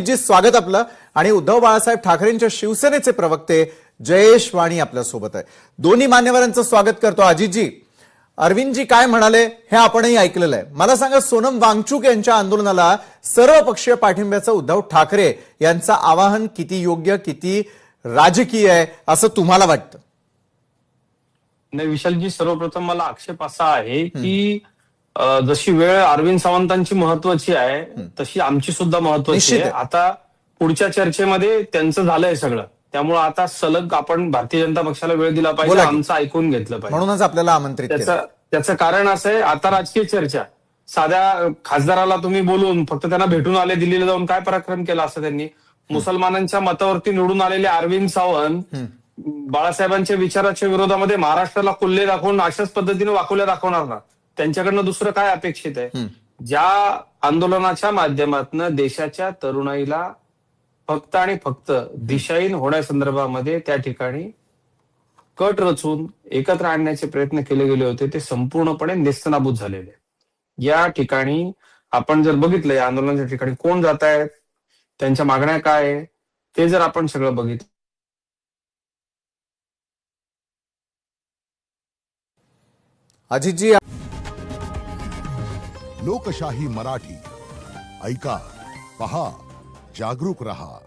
जी स्वागत आपलं आणि उद्धव बाळासाहेब ठाकरेंच्या शिवसेनेचे प्रवक्ते जयेश वाणी आपल्या सोबत आहे। दोन्ही मान्यवरांचं स्वागत करतो। अजितजी, अरविंदजी काय म्हणाले हे आपणही ऐकलेलं आहे। मला सांगा, सोनम वांगचुक यांच्या आंदोलनाला सर्वपक्षीय पाठिंब्याचं उद्धव ठाकरे यांचं आवाहन किती योग्य, किती राजकीय आहे असं तुम्हाला वाटतं? नाही विशालजी, सर्वप्रथम मला आक्षेप असा आहे की जशी वेळ अरविंद सावंतांची महत्वाची आहे तशी आमची सुद्धा महत्वाची आहे। आता पुढच्या चर्चेमध्ये त्यांचं झालंय सगळं, त्यामुळे आता सलग आपण भारतीय जनता पक्षाला वेळ दिला पाहिजे, आमचं ऐकून घेतलं पाहिजे। म्हणूनच आपल्याला आमंत्रित केलं। त्याचं कारण असं आहे, आता राजकीय चर्चा, साध्या खासदाराला तुम्ही बोलून फक्त त्यांना भेटून आले, दिल्लीला जाऊन काय पराक्रम केला असं त्यांनी? मुसलमानांच्या मतावरती निवडून आलेले अरविंद सावंत बाळासाहेबांच्या विचाराच्या विरोधामध्ये महाराष्ट्राला कुल्ले दाखवून अशाच पद्धतीने वाकुल्या दाखवणार ना? त्यांच्याकडनं दुसरं काय अपेक्षित आहे? ज्या आंदोलनाच्या माध्यमातून देशाच्या तरुणाईला फक्त आणि फक्त दिशाहीन होण्यासंदर्भामध्ये त्या ठिकाणी कट रचून एकत्र आणण्याचे प्रयत्न केले गेले होते, ते संपूर्णपणे नेस्तनाबूत झालेले। या ठिकाणी आपण जर बघितलं, या आंदोलनाच्या ठिकाणी कोण जात आहेत, त्यांच्या मागण्या काय आहे, ते जर आपण सगळं बघितलं। अजितजी, लोकशाही मराठी ऐका, पहा, जागरूक रहा।